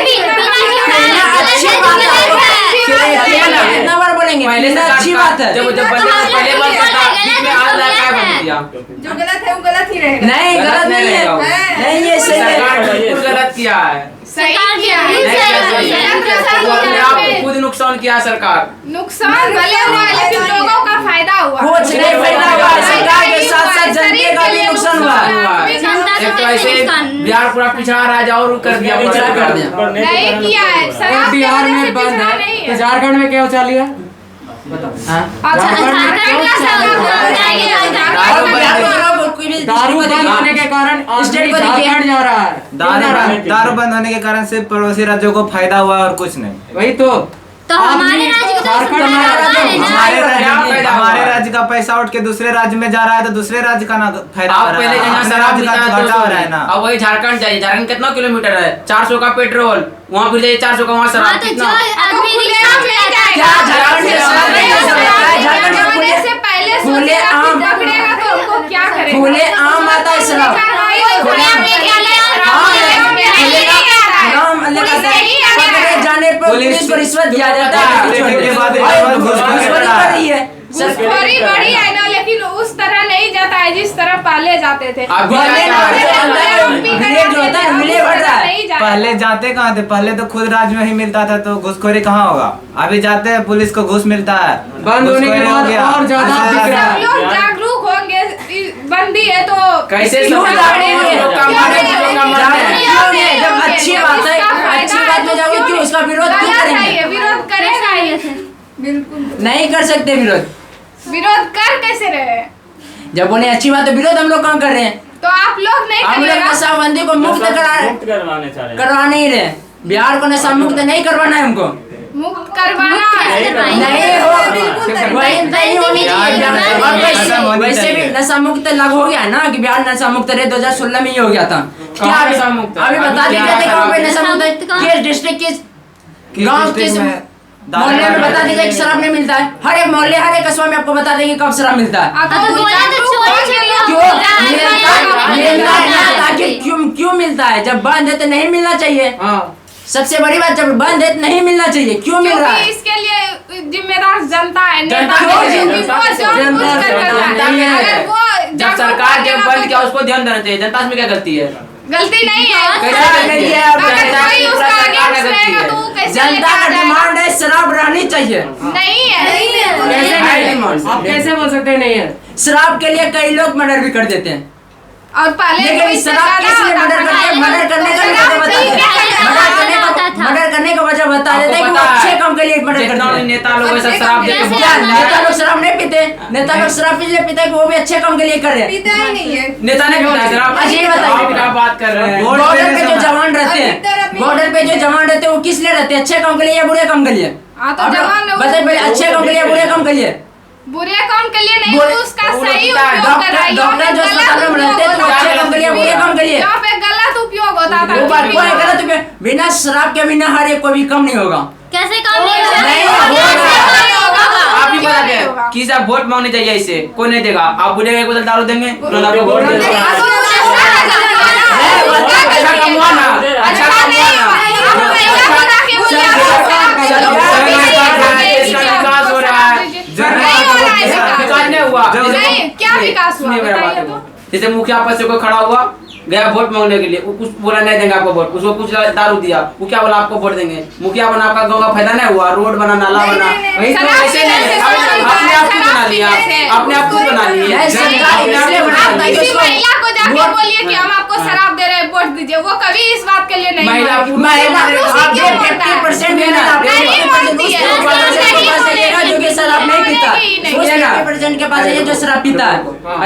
अच्छी बात है। कितना बार बोलेंगे? पहले से अच्छी बात है। जब बंदे पहले बार करता बीच में आज लाया बंद किया। जो गलत है वो गलत ही रहेगा। नहीं गलत नहीं है। नहीं ये सही सरकार है। ने बिल्कुल गलत किया है। सही किया है। नहीं, सही है। वो अपने आप को खुद नुकसान किया सरकार। नुकसान भले हुआ है, लेकिन लोगों का फायदा हुआ। कुछ नहीं फायदा हुआ। सरकार के साथ साथ जनता का भी नुकसान हुआ। जनता एक तो का ऐसे नुकसान। बिहार पूरा पिछड़ा राजा और कर दिया, पिछड़ा कर दिया। नहीं किया है, और शराब की बिहार वजह से में बंद पिछड़ा है नहीं तो है। झारखंड में क्या हो चालू है? हाँ? अच्छा, झारखंड में झारखंड का दारू बंद होने के कारण स्टेट को देखिए। झारखंड जा रहा है। दारू बंद होने के कारण सिर्फ पड़ोसी राज्यों को फायदा हुआ और कुछ नहीं। वही तो तो हमारे राज्य को तो झारखंड फायदा हमारा है ना। हमारे क्या फायदा हुआ? हमारे राज्य का पैसा उठ के दूसरे राज्य में जा रहा है तो दूसरे राज्य का ना फायदा हो आप रहा पहले है, जहाँ अपने शराब राज्य पीता का है तो घाटा हो रहा है ना। अब वही झारखंड जाइए, झारखंड कितना किलोमीटर है, 400 का पेट्रोल, वहाँ फिर जाइए 400 का, वहाँ हाँ शराब तो जो कितना। आदमी रिक्शा खुलेआम ले चलाता क्या जाएगा। झारखंड में शराब नहीं हो सकता है? झारखंड में जमाने से पहले सोचेगा कि पकड़ेगा तो उनको क्या करेगा। खुले आम आता है शराब। खुलेआम लेके आया है। पकड़े जाने पर पुलिस को रिश्वत दिया जाता है, के बाद और घूसखोरी घूसखोरी कर कर रही है घूसखोरी बड़ी है ना, लेकिन उस तरह नहीं जाता है जिस तरह पहले जाते थे। अभी मिले जो होता है मिले बढ़ रहा है। नहीं जाता। पहले जाते कहाँ थे, पहले तो खुद राज्य में ही मिलता था तो घूसखोरी कहाँ होगा। अभी जाते हैं पुलिस को घूस मिलता है, बंद होने के घूसखोरी हो बाद गया। और ज्यादा ऐसा बिक लग रहा रहा है। सब लोग जागरूक होंगे, बंदी है तो कैसे इसकी लोग खड़े जागरूक हैं। लोग का क्यों मारे, नहीं लोग का होंगे? मारते हैं। क्यों नहीं जब होंगे? अच्छी जब बात है, इसका फायदा अच्छी है बात में तो जाओगे क्यों उसका विरोध क्यों गलत करेंगे? है ये, विरोध करेगा ये। बिल्कुल नहीं कर सकते विरोध। विरोध कर कैसे रहे? जब उन्हें अच्छी बात है, विरोध हम लोग कहाँ कर रहे हैं? तो आप लोग नहीं हम लोग करिएगा। नशाबंदी को मुक्त करवा नहीं रहे। बिहार को नशा मुक्त नहीं करवाना है हमको, मुक्त करवाना है। नहीं हो वही नहीं होनी चाहिए। और वैसे भी नशा मुक्त लागू हो गया है ना कि बिहार नशा मुक्त रहे 2016 में ही हो गया था। क्या कहाँ नशा मुक्त है? अभी बता अभी दीजिए क्या थे कहाँ पे है? नशा मुक्त है? नशा मुक्त किस डिस्ट्रिक्ट किस गांव किस में मोहल्ले में बता दीजिए कि शराब नहीं मिलता है। हर एक मोहल्ले हर एक कस्बा में आपको बता देंगे कब शराब मिलता है। आप तो बोला तो चोरी छुपी क्यों मिलता है ताकि क्यों मिलता है? जब बंद है तो नहीं मिलना चाहिए। हाँ सबसे बड़ी बात, जब बंद है तो नहीं मिलना चाहिए। क्यों मिल रहा है? क्योंकि इसके लिए जिम्मेदार जनता है, नेता जनता है, है, क्योंकि जनता वो है, जानबूझ कर कर रहा जनता है। है। अगर वो जब जागरूक सरकार जब करेगा बंद तो किया उसको ध्यान देना चाहिए, जनता में क्या गलती है? गलती नहीं है। कैसे नहीं है? अगर जनता कोई की उसका पूरा सरकार अगेंस्ट का गलती रहेगा है। तो वो कैसे जनता लेकर का जाएगा? डिमांड है शराब रहनी चाहिए। नहीं है। कैसे नहीं डिमांड? आप कैसे बोल सकते हैं नहीं है? शराब के लिए कई लोग मर्डर भी कर देते हैं, और पहले तो लेकिन इससे शराब ज्यादा किस लिए होता मर्डर था। करते हैं? मर्डर करने का शराब वजह बता पी के देते हैं। मर्डर करने का वजह बता देते हैं कि वो आपको पता अच्छे है, काम के लिए मर्डर जितना करते हैं। नेता लोग सब शराब दे के क्या नेता लोग शराब नहीं पीते? नेता लोग शराब इसलिए पीते हैं कि वो भी अच्छे काम के लिए कर रहे हैं। पीता ही नहीं है। नेता ने पीता है शराब? अच्छा, ये बताइए। आप क्या बात कर रहे हैं? बॉर्डर पे जो जवान रहते हैं, बॉर्डर पे जो जवान रहते हैं वो किस लिए रहते हैं? अच्छे काम के लिए या बुरे काम के लिए? हाँ तो अब जवान लोग बताइए पहले, अच्छे काम के लिए या बुरे काम के लिए? बुरे काम के लिए नहीं, बुरे- तो उसका वो लोग सही पीता है। उपयोग कर रहा है। डॉक्टर जो अस्पतालों में रहते हैं तो अच्छे काम के लिए बुरे काम के लिए? यहाँ पे गलत उपयोग होता था। वो बात कोई गलत उपयोग, बिना शराब के बिना हर एक को भी कम नहीं होगा। कैसे काम नहीं नहीं होगा? आप ही क्यों बता नहीं दें होगा? कि सब वोट मांगने चाहिए, इसे कोई नहीं देगा। आप बोलेगा एक बोतल दारू देंगे तो आपको वोट दे देगा। हाँ, तो अच्छा कमवा ना, अच्छा कमवा ना। विकास हो रहा है, विकास नहीं हुआ। नहीं, क्या विकास हुआ? सुनिए मेरा बताइए बात तो। को। जैसे मुखिया पद से कोई खड़ा हुआ, गया वोट मांगने के लिए, वो कुछ बोला नहीं देंगे आपको वोट, उसको कुछ दारू दिया, वो क्या बोला आपको वोट देंगे। मुखिया बना, आपका गांव का फायदा नहीं हुआ, रोड बना, नाला बना, नहीं, तो शराब ऐसे नहीं है। पीने से अपने आप खुद बना शराब लिया, पीने से अपने आप खुद बना लिए। नहीं, सरकार अपने आप इसलिए खुद बना बना रही है। लिए। किसी महिला को जाके वोट- बोलिए कि हम आपको शराब दे रहे हैं, वोट दीजिए, वो कभी इस बात के लिए नहीं महिला मानेगी। महिला दूसरी आप क्यों बोलता है? 50% देना, आप नहीं 50% मानती है। उसको पास है, नहीं पास है, जो कि शराब नहीं पीता, नहीं, नहीं। उस 50% के पास है जो शराब पीता है।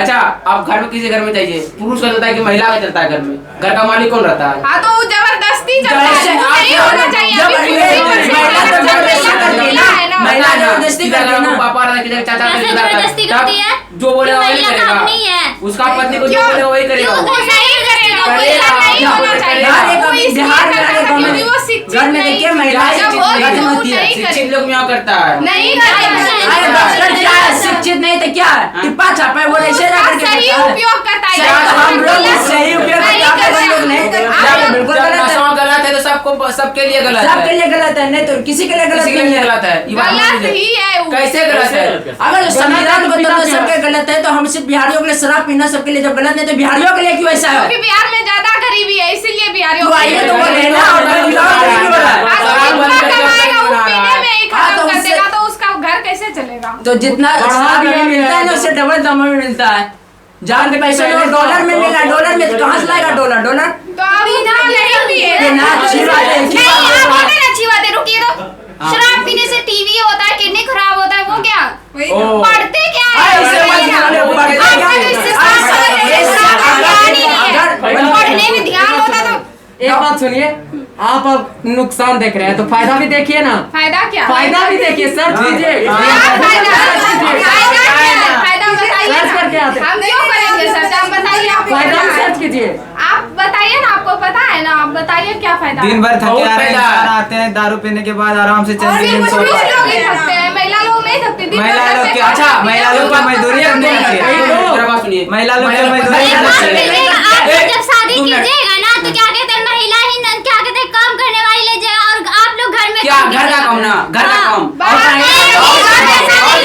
अच्छा, आप घर में किसी घर में चाहिए, पुरुष का चलता है कि महिला का चलता है घर में? घर का मालिक कौन रहता है? हाँ तो वो जबरदस्ती चलता है, जैसे वो नहीं होना चाहिए। अभी महिला तो जबरदस्ती करती है ना, महिला जबरदस्ती करती है ना। पापा रहता है, किधर चाचा कैसे रहता है, जबरदस्ती तब करती है? जो बोलेगा वही महिला का करेगा। हक नहीं है। उसका पत्नी को जो क्यों? बोलेगा वही करेगा क्यों? वो। वो नहीं करेगा, वो ऐसा नहीं होना चाहिए। हर एक वो इसलिए बिहार में करता हर एक था गाँव में क्योंकि वो शिक्षित घर में नहीं देखिए थी। महिलाएं जब वो शिक्षित तो होती है। नहीं शिक्षित करेगी। लोग यहाँ करता है। नहीं अरे करेगा। डॉक्टर क्या है? शिक्षित नहीं तो क्या है? टिप्पा छापा है, वो ऐसे उसका जाकर के सही करता है। उपयोग करता है। सही- हम लोग सही उपयोग करते हैं, आप लोग नहीं करते। आप बिल्कुल जब गलत है। नशा गलत है तो सबको, सबके लिए गलत सबके है, लिए गलत है, नहीं तो किसी के लिए गलत किसी के नहीं लिए है। गलत है। ये बात मान गलत लीजिए। ही है वो। कैसे गलत है? अगर संविधान को तो सबके गलत है तो हम सिर्फ बिहारियों के लिए शराब पीना सबके लिए जब गलत नहीं तो बिहारियों के लिए क्यों ऐसा है? क्योंकि बिहार में ज्यादा गरीबी है, इसीलिए बिहारियों तो आइए तो बोले ना, और महिलाओं के लिए क्यों बोला? हाँ, तो शराब बंद जितना करके कमाएगा वो बना रहा पीने है। में ही हाँ, तो खत्म कर उससे- देगा, तो उसका घर कैसे चलेगा? तो जितना बढ़ा शराब दिया में मिलता है ना गया। उससे डबल दाम में मिलता है। जान के पैसे में डॉलर में मिला, डॉलर में कहाँ से लाएगा डॉलर? तो आप उतना नहीं पिए। बिना अच्छी बात है, अच्छी नहीं, बात है। आप बोले ना अच्छी बात है, रुकिए तो। शराब पीने से टीवी होता है, किडनी खराब होता है, वो क्या? ओ। पढ़ते क्या अरे है? इससे मत बोलो, पढ़ते क्या है? पढ़ने में ध्यान होता तो एक बात सुनिए, आप अब नुकसान देख रहे हैं तो फायदा भी देखिए ना। फायदा क्या? फायदा भी देखिए, सर्च कीजिए। क्या फायदा? फायदा क्या है? आते। हम क्यों करेंगे सर? आप बताइए, आपको फायदा क्या है? सर्च कीजिए। आप बताइए ना, आपको पता है ना, आप बताइए क्या फायदा दिन है? भर थके बहुत आ रहे हैं, फायदा है। खाना आते हैं, दारू पीने के बाद आराम से और चलते भी हैं, कुछ सो लोग जाते ही हैं। थकते हैं, महिला लोग नहीं थकती। दिन भर महिला घर लोग में के- काम अच्छा, करती हैं, महिला लोग उनका को मजदूरी काम करनी नहीं चाहिए। है। मेरा बात सुनिए। महिला लोग महिला को लोग मजदूरी पता करनी है। चाहिए। आप जब शादी तुम नहीं। कीजिएगा ना तो क्या कहते हैं महिला ही क्या कहते हैं काम करने वाली ले जाएगा और आप लोग घर में क्या काम घर का कीजिएगा। काम ना, घर का हाँ। काम। बाहर और नहीं, क्या काम? बाहर और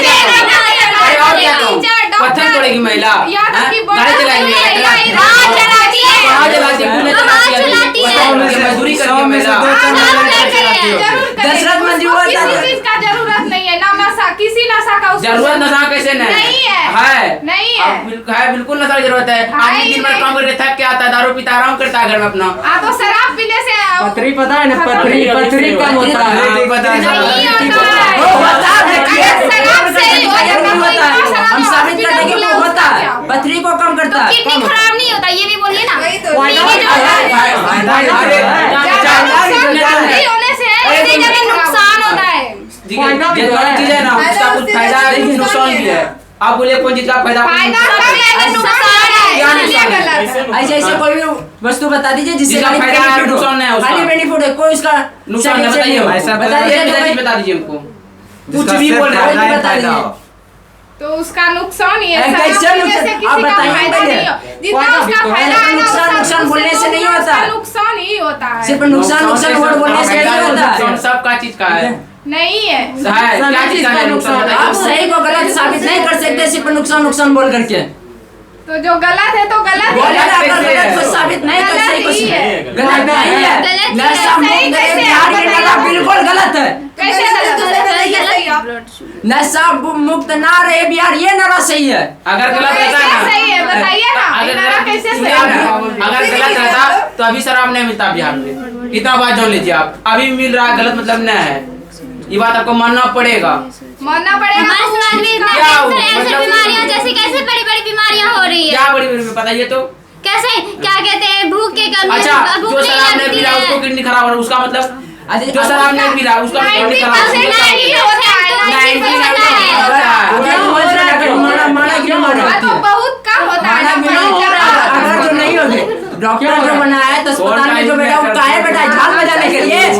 क्या नहीं, काम? अरे और क्या काम? टीचर, डॉक्टर, पत्थर तोड़ेगी महिला, यहाँ तक हैं? कि गाड़ी बड़ा चलाएंगी, महिला ट्रक। हाँ, चलाती है। कहाँ चलाती है? पुणे हाँ, चलाती है, चलाती है। पत्थर तोड़ के मजदूरी करती है 100 में से महिला। 2 हाँ, महिलाएं हाँ, चलाती हो। जरूर करेगी। दशरथ मंजू उसको होता किसी है। चीज का जरूरत नहीं है, ना नशा, किसी नशा का उसको जरूरत नशा कैसे नहीं है। है नहीं है। है, बिल्कुल नशा की जरूरत है। है आदमी ही दिन भर नहीं। काम करके थक के आता है, दारू पीता है, आराम करता है घर में अपना। हाँ तो शराब पीने से पथरी पता है ना, पथरी पथरी कम होता है। नहीं पता है। नहीं होता है। वो होता है, अगर शराब से ही हो जाता है, होता है। शराब हम साबित कर देंगे हॉस्पिटल वो होता है, क्या? पथरी को कम करता है। किडनी खराब नहीं होता, ये भी बोलिए ना। फायदा नहीं, जो है। ज्यादा नुकसान नहीं होने से इससे ज्यादा नुकसान होता है। फायदा भी तो है। चीज है ना, उसका कुछ फायदा है लेकिन नुकसान भी है। आप बोलिए कौन चीज का फायदा? फायदा कम है, नुकसान क्या है, इसलिए नुकसान है? गलत है। ऐसे ऐसे कोई भी वस्तु बता दीजिए जिससे जिसका खाली फायदा है, benefit हो। नुकसान नहीं है उसका। खाली बेनिफिट है, कोई उसका नुकसान है, बताइए हमको। ऐसा बता कोई- दीजिए एक तो चीज मैं- बता दीजिए हमको। कुछ जिसका भी सिर्फ बोल रहे फायदा हैं। ही बता फायदा दीजिए। हो। तो उसका नुकसान ही है, ऐसा शराब नुकसान- पीने से आप किसी का बताइए फायदा पहले। नहीं हो। जितना फायदा भी उसका तो है। फायदा है ना, नुकसान- उसका नुकसान बोलने से नहीं उसका होता। नुकसान ही होता है। सिर्फ नुकसान वर्ड बोलने से नहीं होता है। नुकसान सब का चीज का है। नहीं है। क्या चीज का है नुकसान? आप बताइए। सही को गलत साबित नहीं कर सकते सिर्फ नुकसान बोल करके। तो जो गलत है तो गलत ही गलत है। अगर गलत को साबित नहीं कर गलत सकते कुछ ही है। गलत नहीं है। गलत ही नशा है, मुक्त सही कैसे बिहार है? के नशा बिल्कुल गलत है। कैसे गलत है? नशा मुक्त ना रहे बिहार, ये नारा सही है। अगर तो गलत रहता कैसे है ना, सही है? बताइए ना, अगर ये नारा कैसे सुनिए सही ना, है? अगर गलत रहता तो अभी शराब नहीं मिलता बिहार में। इतना बात जान लीजिए आप, अभी मिल रहा है, गलत मतलब नहीं है। ये बात आपको मानना पड़ेगा। मानना पड़ेगा। हमारे समाज में इतना क्या हो? कैंसर, ऐसी मतलब- बीमारियां जैसी कैसे बड़ी बड़ी बीमारियां हो रही है। क्या बड़ी बड़ी बताइए तो। कैसे क्या कहते हैं भूख के कमी, अच्छा, भूख जो नहीं शराब नहीं लगती पी रहा उसको है। किडनी खराब हो रहा है, उसका मतलब अरे जो शराब नहीं पी रहा उसका किडनी 90% खराब हो नहीं रहा है। होता है, 90% होता है। अगर हो रहा है तो माना क्यों हो रहा हाँ, तो है? बहुत कम होता है ना, माना क्यों हो रहा है? अगर जो नहीं होगी डॉक्टर जो बनाया है तो अस्पताल में जो बेटा वो काहे बेटा है? झाल बजाने के लिए,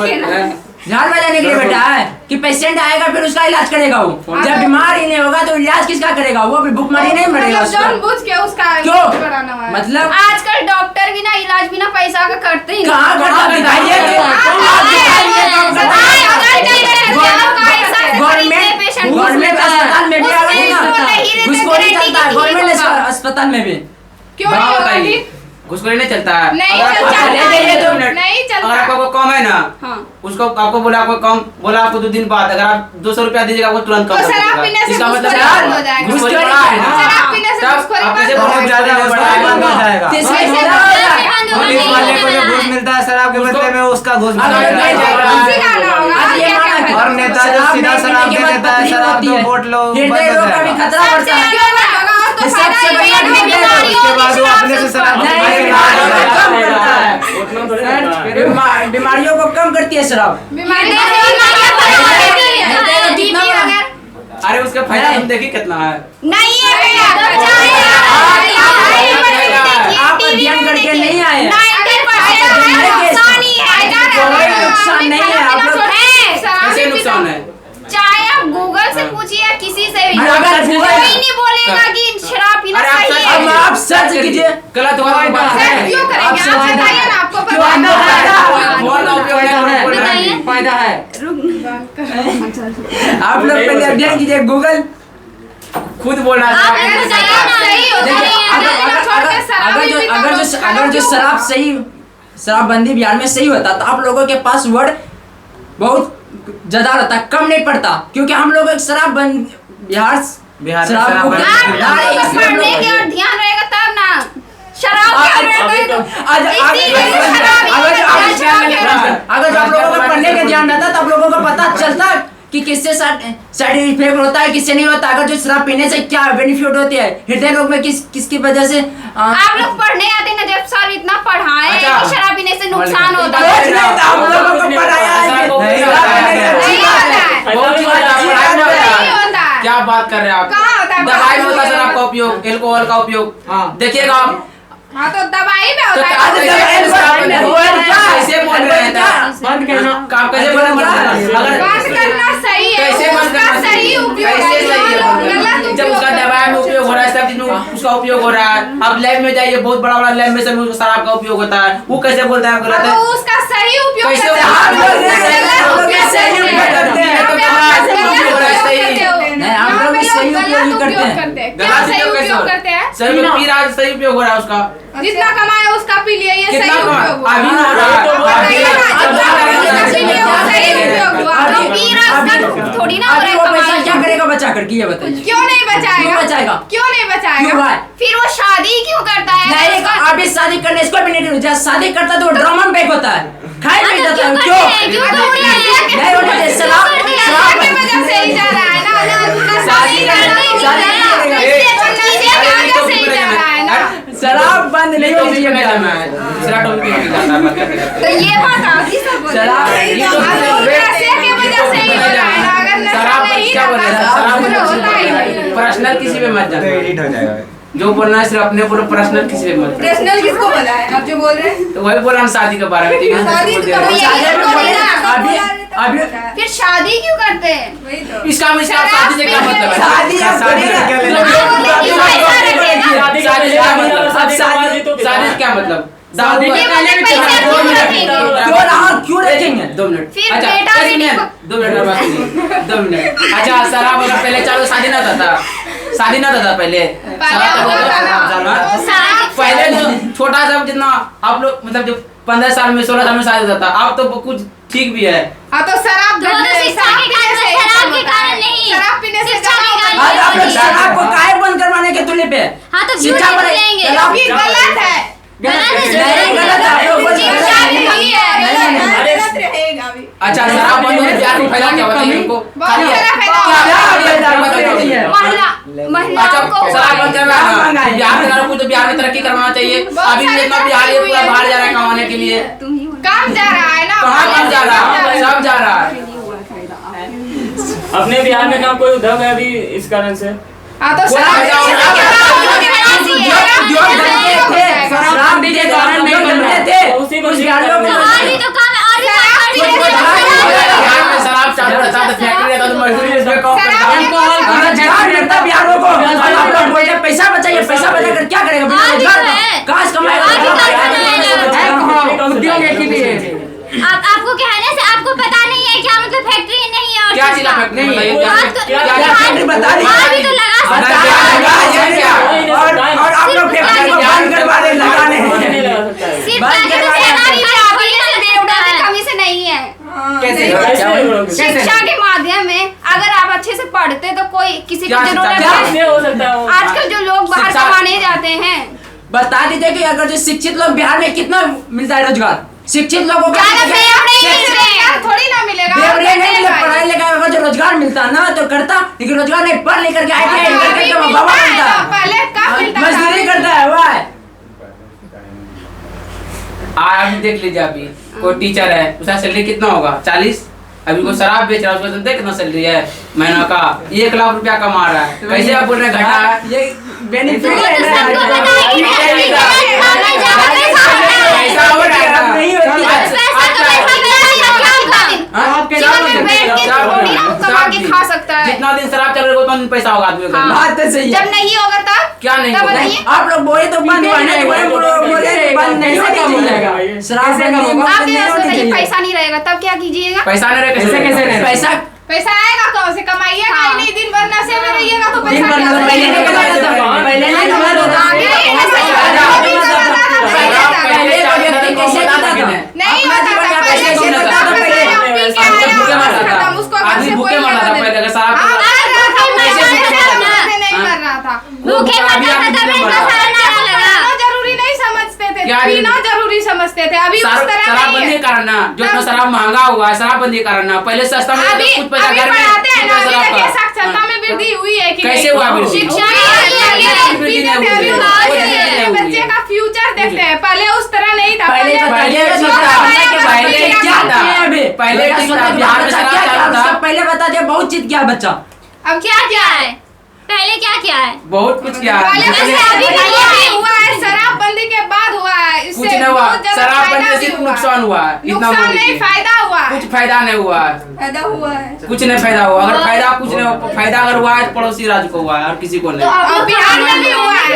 झाल बजाने के लिए बेटा है कि पेशेंट आएगा फिर उसका इलाज करेगा वो। जब बीमार ही नहीं होगा तो इलाज किसका करेगा? वो भी भूखमरी नहीं मरेगा मतलब उसका। जानबूझ के उसका क्यों? बढ़ाना है। मतलब आजकल डॉक्टर बिना इलाज बिना पैसा का करते ही नहीं। कहाँ करता दिखाइए तो आप दिखाइए काम करता है। गवर्नमेंट अस्पताल में भी आ गए ना, घुसखोरी चलता है गवर्नमेंट अस्पताल में भी। क्यों हाँ, नहीं होगा बताइए। ठीक? घुसखोरी नहीं चलता है। नहीं अगर आपको चलता ले जाइए है। 2 मिनट। नहीं चलता। अगर आपको कम है ना, हाँ। उसको आपको बोला आपको कम बोला, आपको 2 दिन बाद अगर आप 200 रुपया दीजिएगा वो तुरंत कम तो कर शराब देगा। पीने से इसका मतलब घुसखोरी क्या बंद हो जाएगा। घुसखोरी घुसखोरी बड़ा है ना। शराब पीने से तब घुसखोरी आप बंद कैसे हो बहुत बोलोगे? ज्यादा बड़ा बंद हो जाएगा। तीसरी कैसे बात बंद है, पुलिस वाले को जो घूस मिलता है शराब के बदले में उसका घूस मिलता अगर है। उसी का ना होगा, आज ये क्या माना क्या कि और नेता जो शराब सीधा नहीं शराब पीने के दे बाद देता है, पथरी शराब होती दो है। वोट लो हृदय बंद हो रोग का भी जाएगा। खतरा बढ़ता है। क्यों ना होगा? और तो इससे फायदा सबसे ही बड़ी है। बीमारी उसके बाद वो अपने से शराब नहीं, नहीं बीमारियों को पीता कम है। करता है। बीमारियों को कम करती है शराब। बीमारी हृदय रोग कितना बड़ा- अरे उसका फायदा तुम देखिए कितना है। नहीं है भैया, आप अध्ययन करके नहीं आए हैं। कोई नुकसान नहीं है। आप लोग कैसे नुकसान है? चाहे आप गूगल से पूछिए या किसी से भी, अगर कोई गूगल- नहीं बोलेगा कि शराब पीना अरे आप सही सर्च है। अब आप सर्च कीजिए। गलत हुआ तो बात सर, है। क्यों करेंगे? आपसे आप फायदा बताइए है। ना, आपको क्यों पता आपको है। फायदा है? फोन का उपयोग नहीं करो, बोल रहे हैं। फायदा है। आप लोग पहले अध्ययन कीजिए गूगल। खुद बोल रहा आप है। ऐसा बताइए ना, सही होता देखिए, है। अगर जो शराब सही शराबबंदी बिहार में सही होता तो आप लोगों के पास वर्ड बहुत ज्यादा रहता, कम नहीं पड़ता। क्योंकि हम लोग एक शराब बंद बिहार बिहार में शराब को शराबबंदी हाँ, बिल्कुल हाँ, आपको इसलिए हम पढ़ने लोग- की और ध्यान रहेगा तब ना। शराब के अगर आप लोगों को पढ़ने का ध्यान रहता तो आप लोगों को पता चलता कि किससे साइड इफेक्ट होता है किससे नहीं होता। अगर जो शराब पीने से क्या बेनिफिट होती है हृदय रोग में किसकी वजह से आप लोग पढ़ने आते ना, जब सर इतना पढ़ाए अच्छा। कि शराब पीने से नुकसान होता कुछ है। नहीं था, हम लोगों को पढ़ाया है कि नहीं शराब होता है। पीने से अच्छी नहीं बात होता है। है। बहुत ही अच्छी बात है। नहीं होता है। क्या बात कर रहे हैं आप? कहाँ होता है? दवाई में होता है शराब का उपयोग, एल्कोहल का उपयोग। हाँ। देखिएगा आप। हाँ तो दवाई में तो होता है। कैसे बोल रहे हैं? बंद करना। आप कैसे बोल रहे हैं? अगर बंद करना सही है। कैसे बंद उसका करना सही उपयोग है। कैसे सही है? गलत जब उपयोग उसका करते दवाई में हैं। उपयोग हो रहा है, सब चीज में उसका उपयोग हो रहा है। आप लैब में जाइए, बहुत बड़ा बड़ा लैब में सब में शराब का उपयोग होता है। वो कैसे बोलता है गलत तो है? उसका सही उपयोग कैसे करते हैं। आप लोग उसका सही गलत उपयोग उपयोग सही उपयोग करते हैं? यहाँ तो पे कहाँ आप सही गलत उपयोग हो रहा है? सही। करते हो। नहीं, आप यहाँ लोग पे भी सही लोग उपयोग ही गलत करते उपयोग हैं। करते हैं। क्या गलत सही उपयोग कैसे उपयोग हो? करते हैं? सही में पी रहा है, सही उपयोग हो रहा है उसका। जितना कमाया उसका पी लिए, ये कितना सही कमा? उपयोग हुआ। अभी ना हो रहा है। बताइए ना, जितना कमाया उसका पी लिए, वो सही उपयोग हुआ। जो पी रहा है उसका थोड़ी ना हो रहा अभी है वो पैसा कमाई। क्या करेगा बचा करके ये बताइए। क्यों नहीं बचाएगा? क्यों बचाएगा? क्यों नहीं क्यों बचाएगा? भाई? फिर वो शादी क्यों करता है? नहीं, अभी शादी करने इसको भी नहीं जब शादी करता तो ड्रामा में पैक होता है, खाए हाँ, पी तो जाता है। क्यों क्यों करते हैं? क्यों करते हैं? नहीं होने दे शराब शराब की वजह से ही जा रहा है ना। शादी शराब बंद नहीं होनी चाहिए बिहार में। तो ये बात आप ही सब बोल रहे शराब हैं। ये तो नशे की वजह से ही हो रहा है ना। अगर नशा नहीं रहता तो होता ही नहीं। पर्सनल किसी पे मत जाना। एडिट हो जाएगा। जो बोलना है सिर्फ अपने पूरा पर्सनल किसी पे मत जाना। पर्सनल किसको बोला है? आप जो बोल रहे हैं तो वही बोला हम शादी के बारे में, ठीक है? शादी बोल तो दिया। वही शादी में बोले ना, अभी अभी फिर शादी क्यों करते हैं? वही तो। इसका शादी से क्या मतलब है? शादी अब शादी करेगा। से क्या लेना? शादी से क्या मतलब? शादी से क्या मतलब? दादी ये वाले पैसे क्यों रखेंगे? क्यों रखेंगे? 2 मिनट। फिर अच्छा, बेटा एक बेटी मिनट, 2 मिनट बात कीजिए। 2 मिनट। अच्छा, शराब अगर पहले चालू शादी ना होता था, शादी ना होता था पहले। शराब तो होता था। हाँ? शराब- पहले तो छोटा सा जितना आप लोग मतलब जो 15 साल में 16 साल में शादी होता था, अब तो कुछ ठीक भी है। हाँ तो शराब तो शिक्षा के कारण शराब के कारण नहीं। शराब पीने से शिक्षा के कारण आज आप लोग नहीं। शराब को काहे बंद करवाने के तुले पे? हाँ तो क्यों शिक्षा नहीं बढ़े- लेंगे? शराब- ये गलत है। गलत है। नहीं, गलत है, आप लोग बोल रहे हैं। शिक्षा भी नहीं है। गलत रहेगा भी। अच्छा, शराब बंद होने बिहार में फायदा क्या बताइए हमको? बहुत खाली है। सारा फायदा क्या होगा। फायदा है? बताइए। महिलाओं को शराब बंद करना है ना। बिहार में लोगों को तो बिहार में तरक्की करवाना चाहिए। बहुत अभी सारी जितना बिहार है तरक्की पूरा हुई है। बाहर जा रहा है कमाने के लिए। काम जा रहा है ना। कहाँ कम जा रहा है? सब जा रहा है। अपने बिहार में कहाँ कोई उद्योग है अभी इस कारण से? हाँ तो बोला शराब जाओ, पीने से जाओ, क्या जाओ, होगा? जो धंधे थे, शराब के कारण नहीं करते थे। उसी को उस बिहारियों को और भी तो काम है, और भी काम कर शराब दिया। बिहार में शराब चालू रहता था, फैक्ट्री रहता तो मजदूरी इसमें कम करता। रोजगार मिलता बिहारों को। और आप लोग बोलते हैं पैसा बचाइए, पैसा बचाकर क्या करेगा? बिना आज भी रोजगार तो है। का काश कमाएगा। आज भी तो है। उद्योग एक ही लिए आपको कहने से आपको पता नहीं है क्या मतलब फैक्ट्री नहीं है और क्या चीज़ चीज का? फैक्ट्री नहीं, बताइए? बात तो- क्या- क्या फैक्ट्री बता दी? हाँ, भी तो लगा सकते बता हैं। लगा और आप लोग फैक्ट्री को बंद करवा रहे लगाने नहीं लगा सकता है। सिर्फ बंद ताकि करवा तो रहे हैं। सरकारी चाबी से बेवड़ा की कमी से नहीं है। कैसे? कैसे होगा? शिक्षा के माध्यम में अगर आप अच्छे से पढ़ते तो कोई किसी की क्या शिक्षा? जरूरत क्या? नहीं। कैसे हो सकता है वो? आजकल जो लोग बाहर शिक्षा- कमाने जाते हैं बता दीजिए कि अगर जो शिक्षित लोग बिहार में कितना मिलता है रोजगार? शिक्षित लोगों को ज्यादा फेम नहीं मिल रहे हैं। थोड़ी ना मिलेगा। बेवड़े नहीं मिले, पढ़ाई लिखाई अगर जो रोजगार मिलता ना तो करता, लेकिन रोजगार नहीं, पढ़ लिख करके ITI अभी करके तो मिलता बाबा है बनता ना, है, पहले कब मिलता था? मजदूरी करता है वाह। अभी देख लीजिए, अभी कोई टीचर है, उसका सैलरी कितना होगा? 40। अभी कोई शराब बेच रहा है, उसका जानते हैं कितना सैलरी है महीना का? 1 लाख रुपया कमा रहा है। कैसे आप बोल रहे हैं घटा है? ये बेनिफिट वो है तो ना। सबको पता है कि फैक्ट्री के बाद खाना ज्यादा पैसा होता है। पैसा हो रहा है ना? नहीं होती है। पैसा तो पैसा मिलेगा काम का दिन। हाँ? आपके जीवन में बैठ के शराब थोड़ी ना शराब कमा के की। खा सकता है। जितना दिन शराब चल रहा है उतना दिन पैसा होगा आदमी का। हाँ। बात तो सही है। जब नहीं होगा तब क्या नहीं तब होगा? बताइए। आप लोग बोले तो बंद हुआ नहीं, बोले बंद नहीं होनी चाहिए। शराब बंद नहीं आप होनी ये बताइए चाहिए। पैसा नहीं रहेगा तब क्या कीजिएगा? पैसा नहीं कैसे रहेगा रहेगा? पैसा पैसा आएगा कहाँ से? कमाइएगा हाँ। ही नहीं, दिन भर नशे में रहिएगा तो दिन पैसा भर क्या मतलब पहले नहीं कमाता था, पहले नहीं कमाता था। आगे ही ऐसा ही होता था, अभी तो होता था, पहले था। पहले का व्यक्ति कैसे करता था? नहीं अपना होता जीवन था, का पहले कैसे से जीता होता था था, पहले? पी के आदमी आया, भूखे बस मरता था। खत्म, उसको घर आदमी से भूखे कोई मरता था लेना पहले, अगर देना। शराब हाँ, पीता था। मर रहा था, कैसे मर भूखे रहा था, मरता था? मरते नहीं हाँ। मर रहा था। भूखे अभी मरता था आदमी तब भूखे इतना मरता सारा था। नारा लगा। पीना जरूरी नहीं समझते थे, क्या पीना जरूरी समझते थे। अभी उस तरह शराब नहीं बंदी है। के कारण ना, जो इतना शराब महंगा हुआ है, शराब बंदी के कारण ना। पहले सस्ता में अभी कुछ पैसा अभी घर में पढ़ाते हैं कुछ ना, पैसा अभी देखिए रखा। साक्षरता में वृद्धि हुई है कि कैसे नहीं? हुआ वृद्धि? शिक्षा हुई में है, वृद्धि अभी वृद्धि देखते नहीं हैं, अभी हुई है। बाहर कोई से वृद्धि नहीं हुई बच्चे है। का फ्यूचर देखते हैं। पहले उस तरह नहीं था। पहले पहले पहले जो ठीक था, कमाया बस पहले बच्चे का क्या काम था? किया। अभी पहले बेटा ठीक सोचा था, कि बिहार में बच्चा शराब क्या चालू किया? था। उसका पहले बता दिया, बहुत चीज किया बच्चा। अब क्या है? पहले क्या है? बहुत कुछ किया है। पहले जिसने- वैसे अभी नहीं हुआ है, शराबबंदी के बाद हुआ है। इससे कुछ नहीं हुआ, बहुत ज्यादा शराबबंदी फायदा से भी सिर्फ हुआ है। नुकसान हुआ है, इतना नुकसान बोल नहीं, दीजिए। फायदा हुआ है। कुछ फायदा नहीं हुआ है, फायदा हुआ है। कुछ नहीं फायदा हुआ। अगर फायदा कुछ नहीं हुआ, फायदा अगर हुआ है तो पड़ोसी राज्य को हुआ है और किसी को नहीं। अब बिहार में भी हुआ है।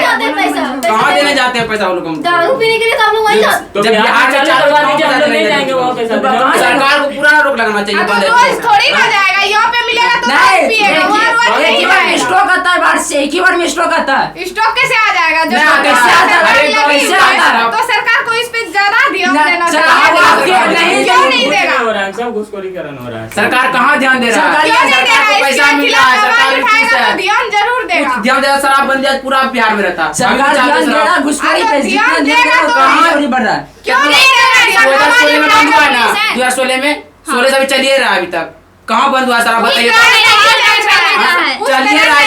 कहाँ देने जाते हैं पैसा वो लोग हमको? दारू पीने के लिए तो आप लोग वहीं जाते। तो जब बिहार बिहार में में चालू चालू करवा करवा दीजिए, हम लोग नहीं जाएंगे वहाँ पे सब। सरकार को पूरा रोक लगाना चाहिए। अब तो बंद है रोज थोड़ी ना जाएगा, यहाँ पे मिलेगा तो रोज पिएगा, वहाँ रोज नहीं जाएगा। स्टॉक आता है बाहर से, एक ही बार में स्टॉक आता है। स्टॉक कैसे आ जाएगा? जब नहीं आता, सरकार कैसे आता? लगी अरे हुई कैसे है, आता है? तो सरकार को इस पे ज्यादा ध्यान ना, देना सरकार चाहिए। आपके नहीं क्यों नहीं देगा? हो रहा है, सब घुसखोरीकरण हो रहा है। सरकार कहाँ ध्यान दे रहा है? क्यों नहीं दे रहा? सरकार को पैसा इसके मिल रहा खिलाफ है, आवाज सरकारी फीस उठाएगा है। तो ध्यान जरूर देगा। कुछ ध्यान देगा, शराबबंदी आज पूरा बिहार में रहता। सरकार ध्यान दे रहा है घुसखोरी पे, जितना ध्यान ध्यान दे रहा है देगा तो कहाँ चोरी बढ़ रहा है। क्यों नहीं देगा? 2016 में बंद हुआ ना, 2016 में 16 से अभी चलिए रहा है अभी तक। कहाँ बंद हुआ सारा बताइए तो। चलिए रहा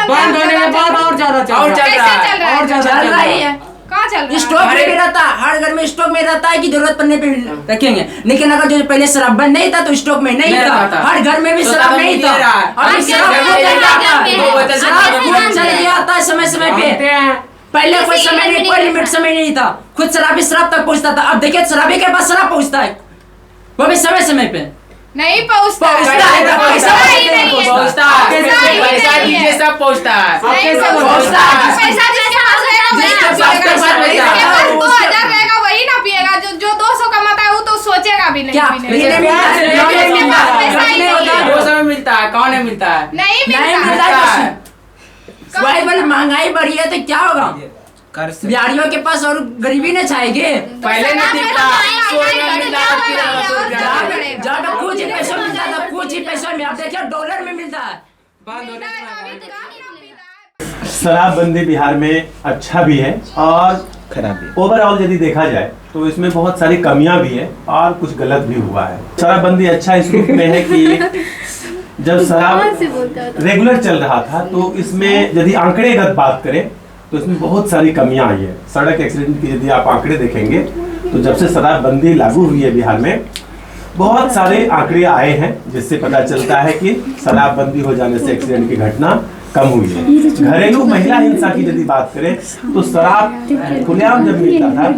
बंद होने के बाद और ज्यादा चल और रहा चल है। रहा है। और ज्यादा चल रही है। कहाँ चल रहा है? स्टॉक में भी रहता है, हर घर में स्टॉक में रहता है कि जरूरत पड़ने पे रखेंगे। लेकिन अगर जो पहले शराबबंद नहीं था तो स्टॉक में नहीं नहीं था, था। हर घर में भी तो शराब तब नहीं मिल था। रहा है। अभी अब शराब क्या खुद कर चल रहा जाता है? है, शराब खुद चल के आता है समय समय पे। जानते हैं। पहले कोई किसी समय की नहीं, नहीं कोई करता। लिमिट समय नहीं था, खुद शराबी शराब तक पहुंचता था। अब देखिए शराबी के पास शराब पहुंचता है, वो भी समय समय पे नहीं पहुँचता पहुँचता है, तो पैसा ही नहीं है। पहुँचता है, पैसा दीजिए सब पहुँचता है। नहीं पहुँचता पहुँचता है। पैसा जिसके पास रहेगा वही ना जिसके पास पिएगा। पैसा रहेगा, जिसके पास उसके- 2000 रहेगा वही ना पिएगा। जो 200 कमाता है वो तो सोचेगा भी नहीं क्या पीने पीने का। मिलता है, जिसके नहीं पास मिलता है, पैसा ही नहीं नहीं होता है। है। 200 में मिलता है, कौन नहीं मिलता है? नहीं नहीं मिलता मिलता है। है कुछ। वही वाली महंगाई बढ़ी है तो क्या होगा? कर से बिहारियों के पास और गरीबी न छाएगी। पहले नहीं दिखता, 100 में मिलता है, फिर 100 रुपया बढ़ेगा। ज्यादा कुछ ही पैसों में, ज्यादा कुछ ही पैसों में, आप देखिए डॉलर में मिलता है। बंद होने से शराबबंदी बिहार में अच्छा भी है और खराब भी। ओवरऑल यदि देखा जाए तो इसमें बहुत सारी कमियां भी है और कुछ गलत भी हुआ है। शराबबंदी अच्छा इस रूप में है कि जब शराब रेगुलर चल रहा था तो इसमें यदि आंकड़ेगत बात करें तो इसमें बहुत सारी कमियां आई है। सड़क एक्सीडेंट की यदि आप आंकड़े देखेंगे तो जब से शराबबंदी लागू हुई है बिहार में बहुत सारे आंकड़े आए हैं जिससे पता चलता है कि शराबबंदी हो जाने से एक्सीडेंट की घटना कम हुई है। घरेलू महिला हिंसा की यदि बात करें तो शराब खुलेआम जब मिलता था,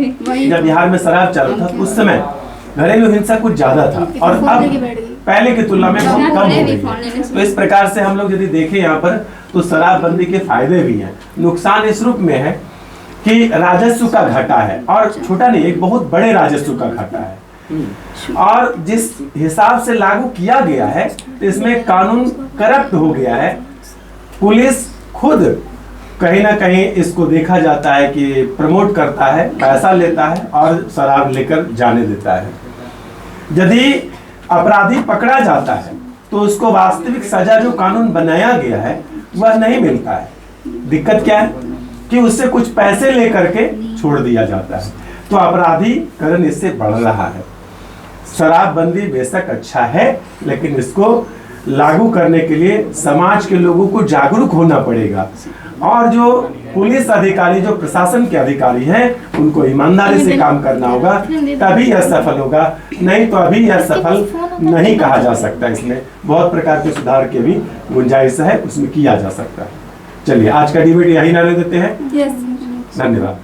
जब बिहार में शराब चालू था उस समय घरेलू हिंसा कुछ ज्यादा था और अब पहले की तुलना में बहुत कम हो गई है। तो इस प्रकार से हम लोग यदि देखें यहाँ पर तो शराबबंदी के फायदे भी हैं। नुकसान इस रूप में है कि राजस्व का घाटा है और छोटा नहीं, एक बहुत बड़े राजस्व का घाटा है। और जिस हिसाब से लागू किया गया है तो इसमें कानून करप्ट हो गया है। पुलिस खुद कहीं ना कहीं इसको देखा जाता है कि प्रमोट करता है, पैसा लेता है और शराब लेकर जाने देता है। यदि अपराधी पकड़ा जाता है तो उसको वास्तविक सजा जो कानून बनाया गया है वह नहीं मिलता है। दिक्कत क्या है कि उससे कुछ पैसे लेकर के छोड़ दिया जाता है, तो अपराधीकरण इससे बढ़ रहा है। शराबबंदी बेशक अच्छा है लेकिन इसको लागू करने के लिए समाज के लोगों को जागरूक होना पड़ेगा और जो पुलिस अधिकारी, जो प्रशासन के अधिकारी हैं, उनको ईमानदारी से काम करना होगा, तभी यह सफल होगा। नहीं तो अभी यह सफल नहीं कहा जा सकता। इसमें बहुत प्रकार के सुधार के भी गुंजाइश है, उसमें किया जा सकता है। चलिए आज का डिबेट यही रहने देते हैं। धन्यवाद।